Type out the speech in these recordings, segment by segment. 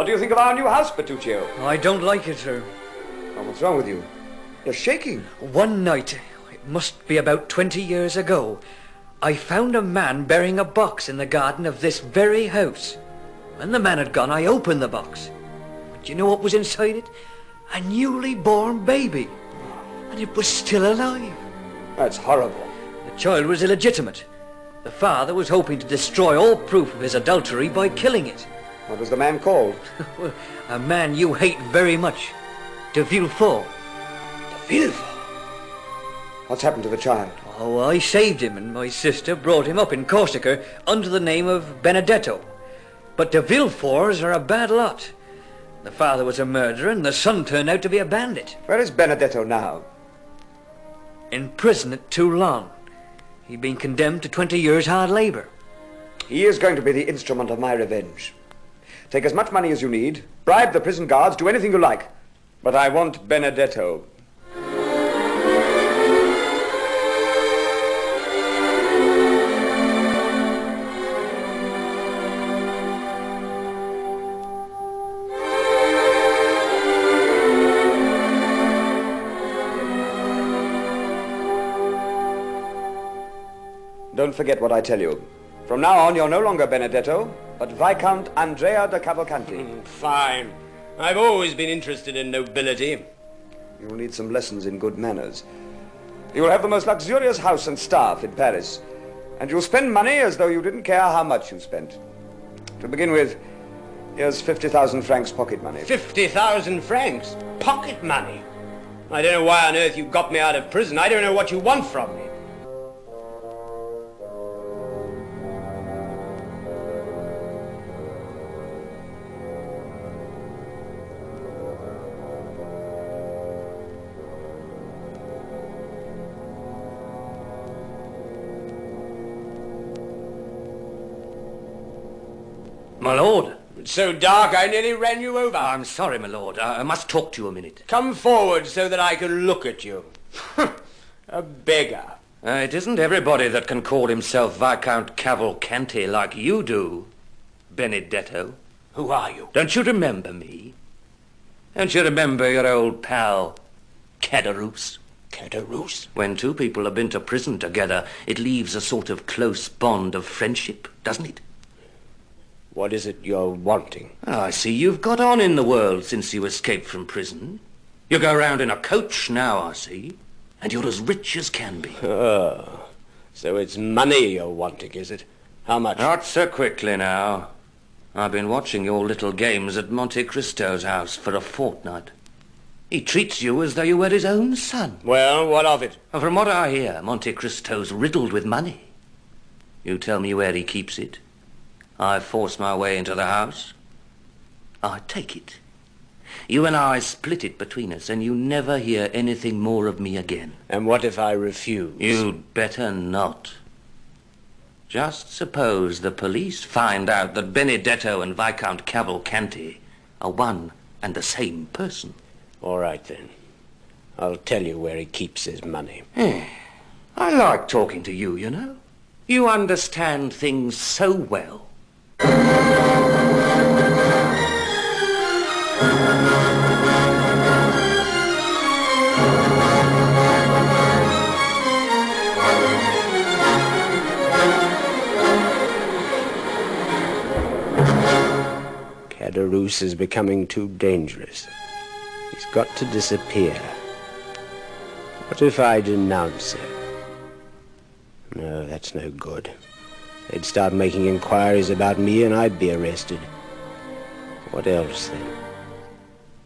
What do you think of our new house, Petruchio? I don't like it, sir. Oh, what's wrong with you? You're shaking. One night, it must be about 20 years ago, I found a man burying a box in the garden of this very house. When the man had gone, I opened the box. Do you know what was inside it? A newly born baby. And it was still alive. That's horrible. The child was illegitimate. The father was hoping to destroy all proof of his adultery by killing it. What was the man called? A man you hate very much. De Villefort. De Villefort? What's happened to the child? Oh, I saved him, and my sister brought him up in Corsica under the name of Benedetto. But de Villeforts are a bad lot. The father was a murderer, and the son turned out to be a bandit. Where is Benedetto now? In prison at Toulon. He'd been condemned to 20 years hard labor. He is going to be the instrument of my revenge. Take as much money as you need, bribe the prison guards, do anything you like. But I want Benedetto. Don't forget what I tell you. From now on, you're no longer Benedetto, but Viscount Andrea de Cavalcanti. Fine. I've always been interested in nobility. You'll need some lessons in good manners. You'll have the most luxurious house and staff in Paris, and you'll spend money as though you didn't care how much you spent. To begin with, here's 50,000 francs pocket money. 50,000 francs? Pocket money? I don't know why on earth you got me out of prison. I don't know what you want from me. My lord. It's so dark I nearly ran you over. I'm sorry, my lord. I must talk to you a minute. Come forward so that I can look at you. A beggar. It isn't everybody that can call himself Viscount Cavalcanti like you do, Benedetto. Who are you? Don't you remember me? Don't you remember your old pal, Caderousse? Caderousse? When two people have been to prison together, it leaves a sort of close bond of friendship, doesn't it? What is it you're wanting? I see you've got on in the world since you escaped from prison. You go round in a coach now, I see. And you're as rich as can be. Oh, so it's money you're wanting, is it? How much? Not so quickly now. I've been watching your little games at Monte Cristo's house for a fortnight. He treats you as though you were his own son. Well, what of it? And from what I hear, Monte Cristo's riddled with money. You tell me where he keeps it. I force my way into the house. I take it. You and I split it between us, and you never hear anything more of me again. And what if I refuse? You'd better not. Just suppose the police find out that Benedetto and Viscount Cavalcanti are one and the same person. All right, then. I'll tell you where he keeps his money. I like talking to you, you know. You understand things so well. Caderousse is becoming too dangerous. He's got to disappear. What if I denounce him? No, that's no good. They'd start making inquiries about me and I'd be arrested. What else, then?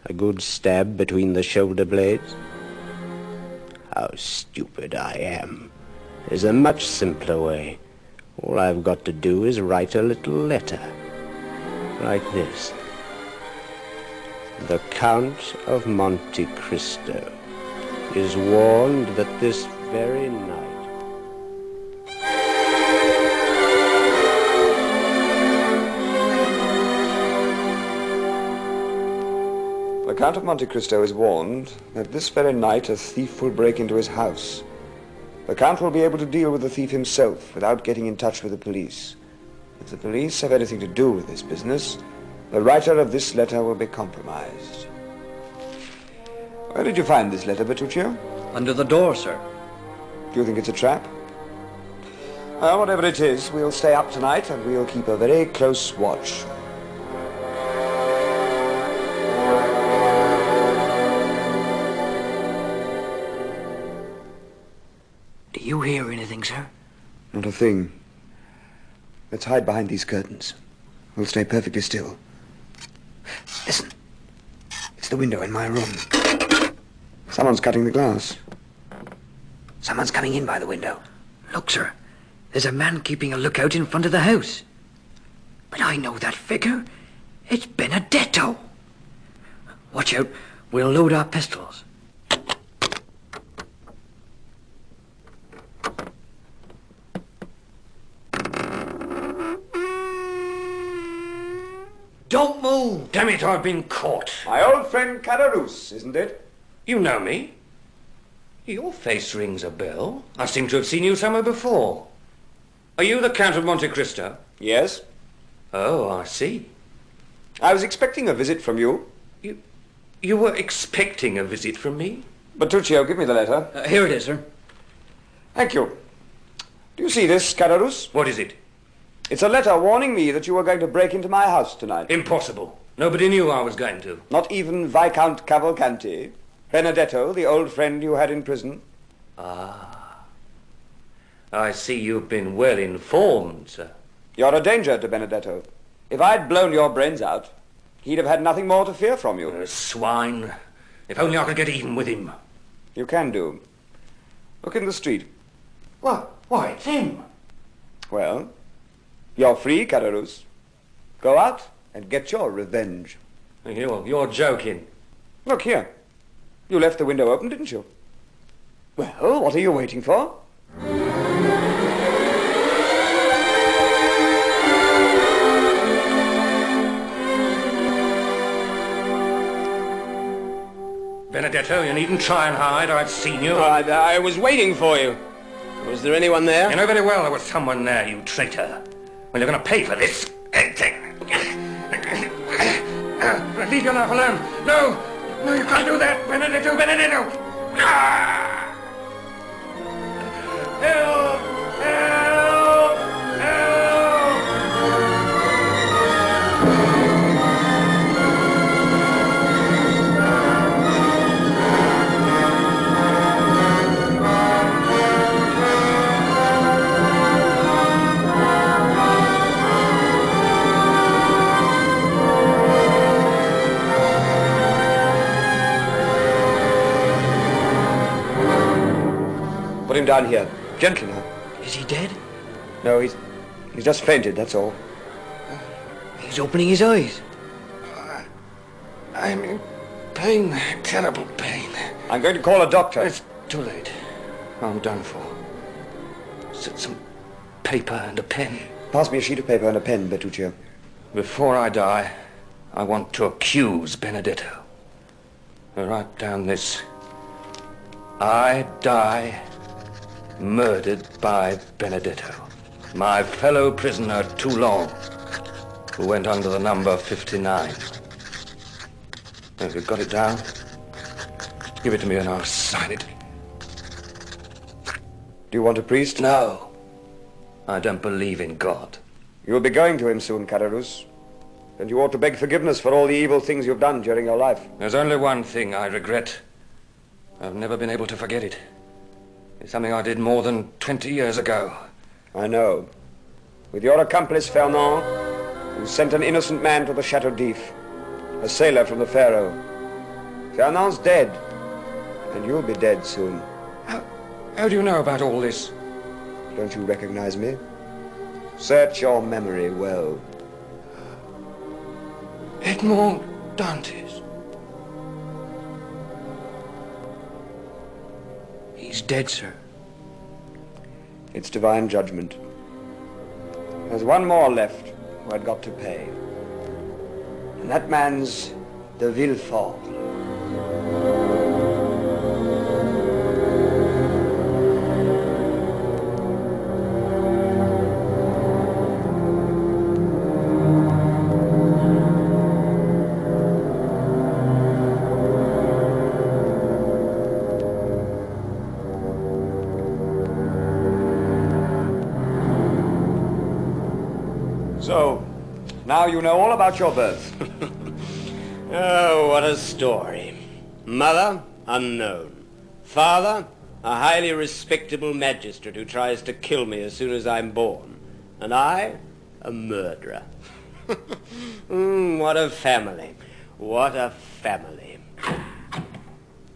A good stab between the shoulder blades? How stupid I am. There's a much simpler way. All I've got to do is write a little letter. Like this. The Count of Monte Cristo is warned that this very night... The Count of Monte Cristo is warned that this very night a thief will break into his house. The Count will be able to deal with the thief himself without getting in touch with the police. If the police have anything to do with this business, The writer of this letter will be compromised. Where did you find this letter, Petruchio? Under the door, sir. Do you think it's a trap? Well, whatever it is, we'll stay up tonight and we'll keep a very close watch. Do you hear anything, sir? Not a thing. Let's hide behind these curtains. We'll stay perfectly still. Listen. It's the window in my room. Someone's cutting the glass. Someone's coming in by the window. Look, sir. There's a man keeping a lookout in front of the house. But I know that figure. It's Benedetto. Watch out. We'll load our pistols. Don't move! Damn it, I've been caught. My old friend Caderousse, isn't it? You know me? Your face rings a bell. I seem to have seen you somewhere before. Are you the Count of Monte Christo? Yes. Oh, I see. I was expecting a visit from you. You were expecting a visit from me? Petruchio, give me the letter. Here it is, sir. Thank you. Do you see this, Caderousse? What is it? It's a letter warning me that you were going to break into my house tonight. Impossible. Nobody knew I was going to. Not even Viscount Cavalcanti, Benedetto, the old friend you had in prison. Ah. I see you've been well informed, sir. You're a danger to Benedetto. If I'd blown your brains out, he'd have had nothing more to fear from you. Swine. If only I could get even with him. You can do. Look in the street. What? Why, it's him. Well, you're free, Caderousse. Go out and get your revenge. You're joking. Look here. You left the window open, didn't you? Well, what are you waiting for? Benedetto, you needn't try and hide. I've seen you. I was waiting for you. Was there anyone there? You know very well there was someone there, you traitor. Well, you're going to pay for this. Leave your knife alone. No, you can't do that. Benedetto. Ah! Help! Help! Help! Put him down here. Gently now. Is he dead? No, he's just fainted, that's all. He's opening his eyes. I'm in pain, terrible pain. I'm going to call a doctor. It's too late. I'm done for. Some paper and a pen. Pass me a sheet of paper and a pen, Petruchio. Before I die, I want to accuse Benedetto. Write down this. I die murdered by Benedetto, my fellow prisoner too long, who went under the number 59. Have you got it down? Give it to me and I'll sign it. Do you want a priest? No, I don't believe in God. You'll be going to him soon, Caderousse. And you ought to beg forgiveness for all the evil things you've done during your life. There's only one thing I regret. I've never been able to forget it. It's something I did more than 20 years ago. I know. With your accomplice, Fernand, you sent an innocent man to the Chateau d'If, a sailor from the Pharaoh. Fernand's dead, and you'll be dead soon. How do you know about all this? Don't you recognize me? Search your memory well. Edmond Dantes. He's dead, sir. It's divine judgment. There's one more left who I'd got to pay. And that man's de Villefort. So, now you know all about your birth. Oh, what a story. Mother, unknown. Father, a highly respectable magistrate who tries to kill me as soon as I'm born. And I, a murderer. What a family. What a family.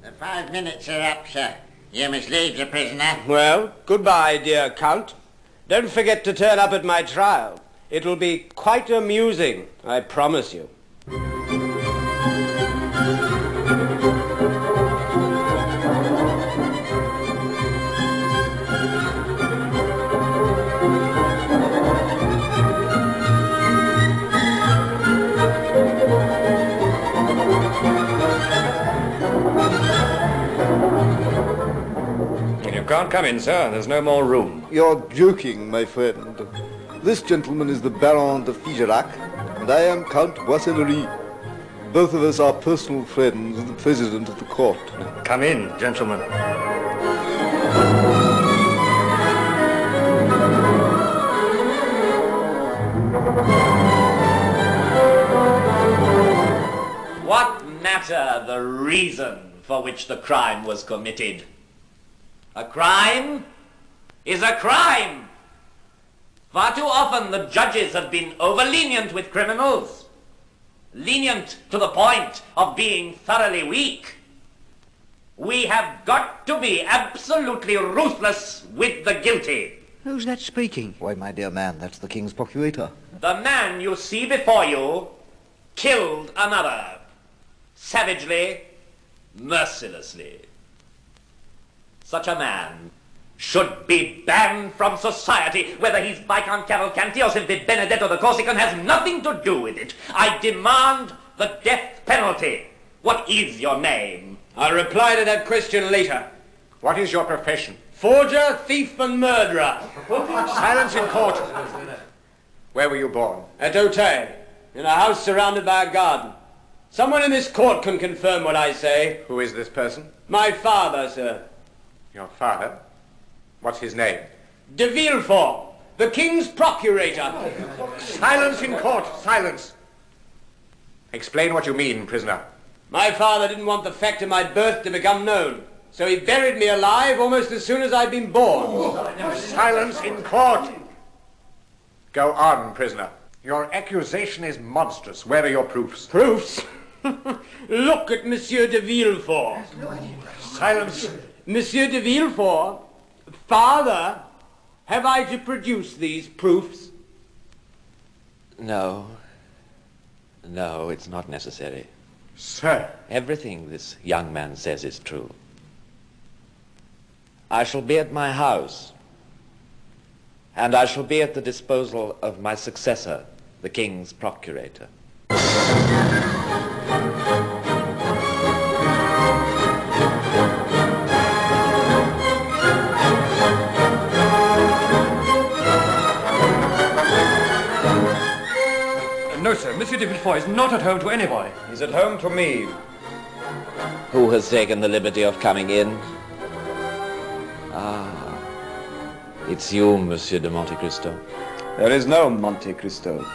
The 5 minutes are up, sir. You must leave the prisoner. Well, goodbye, dear Count. Don't forget to turn up at my trial. It'll be quite amusing, I promise you. You can't come in, sir. There's no more room. You're joking, my friend. This gentleman is the Baron de Figerac, and I am Count Boissonnerie. Both of us are personal friends of the President of the Court. Come in, gentlemen. What matter the reason for which the crime was committed? A crime is a crime. Far too often the judges have been over-lenient with criminals. Lenient to the point of being thoroughly weak. We have got to be absolutely ruthless with the guilty. Who's that speaking? Why, my dear man, that's the King's procurator. The man you see before you killed another. Savagely, mercilessly. Such a man should be banned from society, whether he's Viscount Cavalcanti or simply Benedetto the Corsican has nothing to do with it. I demand the death penalty. What is your name? I'll reply to that question later. What is your profession? Forger, thief, and murderer. Silence in court. Where were you born? At Auteuil, in a house surrounded by a garden. Someone in this court can confirm what I say. Who is this person? My father, sir. Your father? What's his name? De Villefort, the King's procurator. Silence in court. Silence. Explain what you mean, prisoner. My father didn't want the fact of my birth to become known, so he buried me alive almost as soon as I'd been born. Silence in court. Go on, prisoner. Your accusation is monstrous. Where are your proofs? Proofs? Look at Monsieur de Villefort. Silence. Monsieur de Villefort, father, have I to produce these proofs? No. No, it's not necessary. Sir. Everything this young man says is true. I shall be at my house, and I shall be at the disposal of my successor, the King's procurator. No, sir. Monsieur de Villefort is not at home to anybody. He's at home to me. Who has taken the liberty of coming in? Ah, it's you, Monsieur de Monte Cristo. There is no Monte Cristo.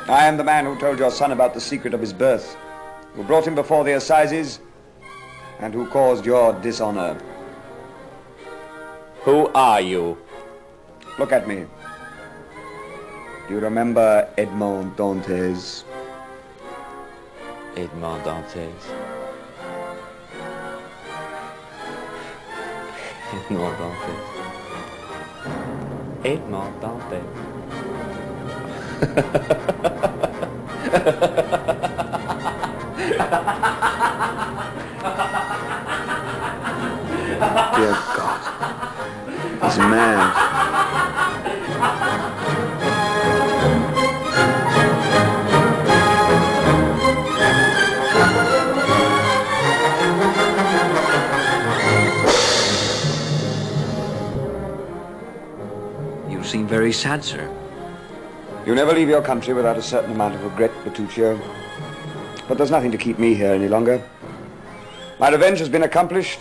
I am the man who told your son about the secret of his birth, who brought him before the assizes, and who caused your dishonor. Who are you? Look at me. Do you remember Edmond Dantes? Edmond Dantes. Edmond Dantes. Edmond Dantes. Dear God. He's mad. You seem very sad, sir. You never leave your country without a certain amount of regret, Bertuccio. But there's nothing to keep me here any longer. My revenge has been accomplished.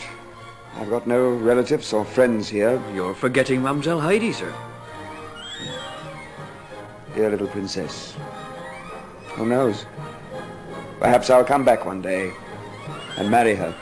I've got no relatives or friends here. You're forgetting Mademoiselle Heidi, sir. dear little princess. Who knows? Perhaps I'll come back one day and marry her.